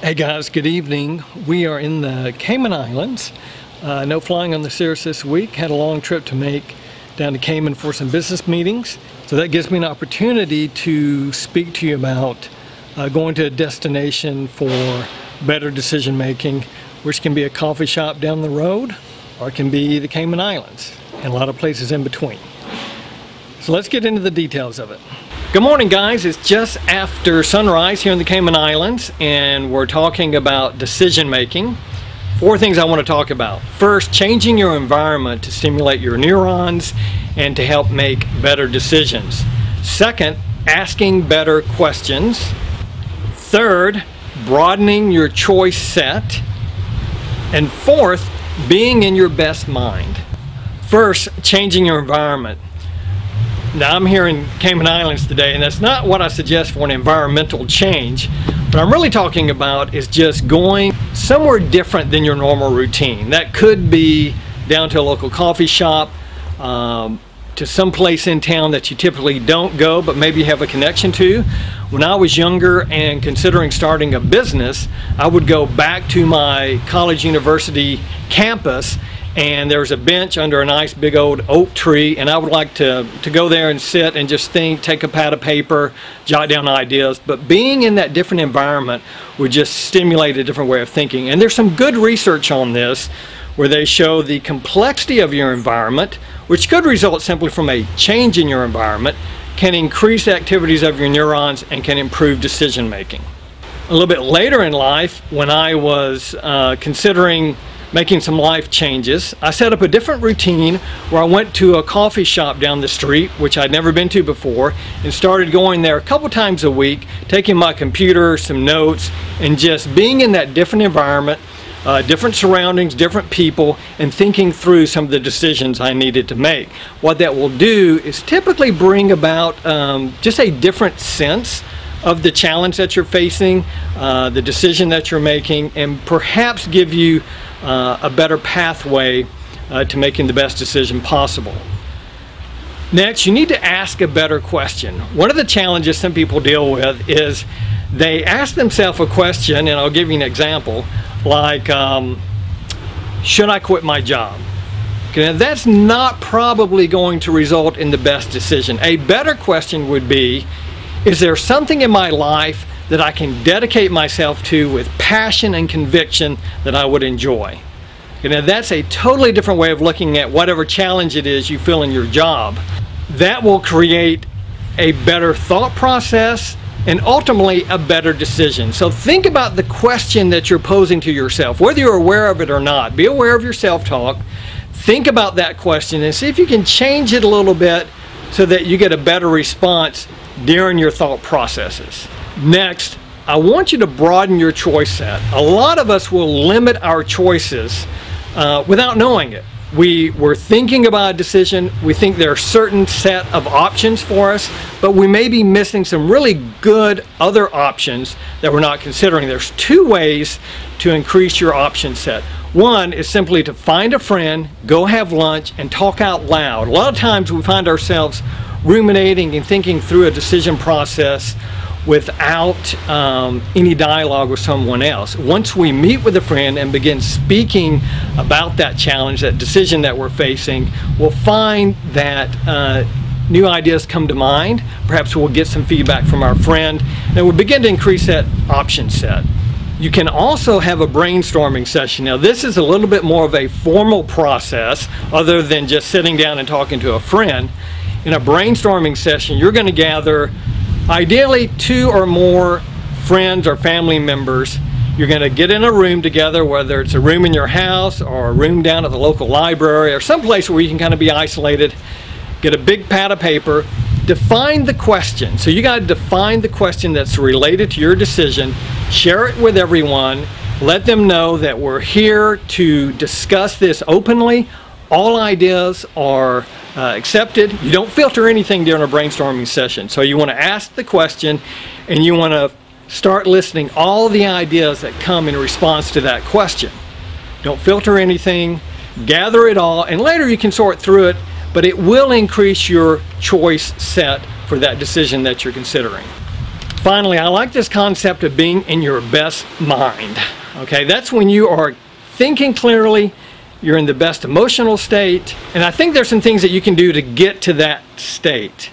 Hey guys, good evening. We are in the Cayman Islands. No flying on the Cirrus this week. Had a long trip to make down to Cayman for some business meetings. So that gives me an opportunity to speak to you about going to a destination for better decision making, which can be a coffee shop down the road or it can be the Cayman Islands and a lot of places in between. So let's get into the details of it. Good morning guys, it's just after sunrise here in the Cayman Islands and we're talking about decision making. Four things I want to talk about. First, changing your environment to stimulate your neurons and to help make better decisions. Second, asking better questions. Third, broadening your choice set. And fourth, being in your best mind. First, changing your environment. Now I'm here in Cayman Islands today, and that's not what I suggest for an environmental change. What I'm really talking about is just going somewhere different than your normal routine. That could be down to a local coffee shop, to some place in town that you typically don't go but maybe have a connection to. When I was younger and considering starting a business, I would go back to my college university campus, and there was a bench under a nice big old oak tree, and I would like to go there and sit and just think, take a pad of paper, jot down ideas. But being in that different environment would just stimulate a different way of thinking. And there's some good research on this where they show the complexity of your environment, which could result simply from a change in your environment, can increase activities of your neurons and can improve decision making. A little bit later in life, when I was considering making some life changes, I set up a different routine where I went to a coffee shop down the street, which I'd never been to before, and started going there a couple times a week, taking my computer, some notes, and just being in that different environment, different surroundings, different people, and thinking through some of the decisions I needed to make. What that will do is typically bring about just a different sense of the challenge that you're facing, the decision that you're making, and perhaps give you a better pathway to making the best decision possible. Next, you need to ask a better question. One of the challenges some people deal with is they ask themselves a question, and I'll give you an example, like, should I quit my job? Okay, now that's not probably going to result in the best decision. A better question would be, is there something in my life that I can dedicate myself to with passion and conviction that I would enjoy? You know, that's a totally different way of looking at whatever challenge it is you feel in your job. That will create a better thought process and ultimately a better decision. So think about the question that you're posing to yourself, whether you're aware of it or not. Be aware of your self-talk. Think about that question and see if you can change it a little bit so that you get a better response during your thought processes. Next, I want you to broaden your choice set. A lot of us will limit our choices without knowing it. We're thinking about a decision, we think there are a certain set of options for us, but we may be missing some really good other options that we're not considering. There's two ways to increase your option set. One is simply to find a friend, go have lunch, and talk out loud. A lot of times we find ourselves ruminating and thinking through a decision process without any dialogue with someone else. Once we meet with a friend and begin speaking about that challenge, that decision that we're facing, we'll find that new ideas come to mind. Perhaps we'll get some feedback from our friend, and we'll begin to increase that option set. You can also have a brainstorming session. Now this is a little bit more of a formal process other than just sitting down and talking to a friend. In a brainstorming session, you're going to gather ideally 2 or more friends or family members. You're going to get in a room together, whether it's a room in your house or a room down at the local library or someplace where you can kind of be isolated. Get a big pad of paper, define the question. So you got to define the question that's related to your decision, share it with everyone, let them know that we're here to discuss this openly. All ideas are accepted. You don't filter anything during a brainstorming session. So you want to ask the question and you want to start listing all the ideas that come in response to that question. Don't filter anything, gather it all, and later you can sort through it, but it will increase your choice set for that decision that you're considering. Finally, I like this concept of being in your best mind. Okay, that's when you are thinking clearly, you're in the best emotional state, and I think there's some things that you can do to get to that state.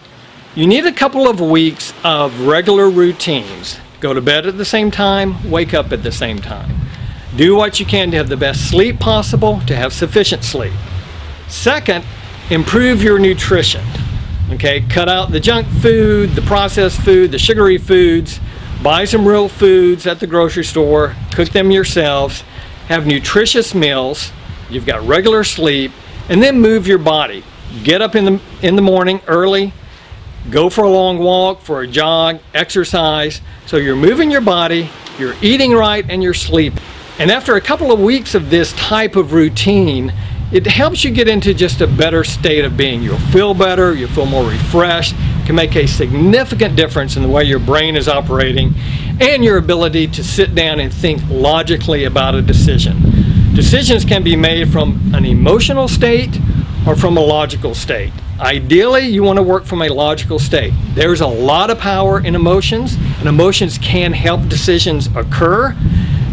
You need a couple of weeks of regular routines. Go to bed at the same time, wake up at the same time. Do what you can to have the best sleep possible, to have sufficient sleep. Second, improve your nutrition. Okay, cut out the junk food, the processed food, the sugary foods. Buy some real foods at the grocery store, cook them yourselves, have nutritious meals, you've got regular sleep, and then move your body. Get up in the morning early, go for a long walk, for a jog, exercise. So you're moving your body, you're eating right, and you're sleeping. And after a couple of weeks of this type of routine, it helps you get into just a better state of being. You'll feel better, you'll feel more refreshed. It can make a significant difference in the way your brain is operating and your ability to sit down and think logically about a decision. Decisions can be made from an emotional state or from a logical state. Ideally, you want to work from a logical state. There's a lot of power in emotions, and emotions can help decisions occur.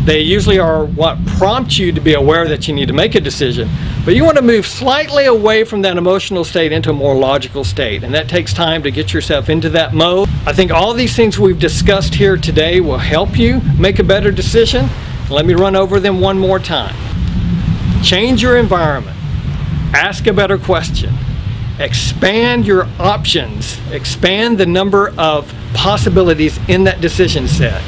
They usually are what prompt you to be aware that you need to make a decision. But you want to move slightly away from that emotional state into a more logical state. And that takes time to get yourself into that mode. I think all these things we've discussed here today will help you make a better decision. Let me run over them one more time. Change your environment. Ask a better question. Expand your options. Expand the number of possibilities in that decision set.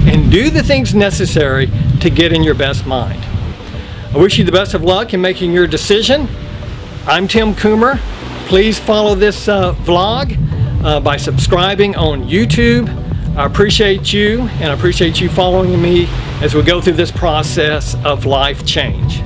And do the things necessary to get in your best mind. I wish you the best of luck in making your decision. I'm Tim Coomer. Please follow this vlog by subscribing on YouTube. I appreciate you, and I appreciate you following me as we go through this process of life change.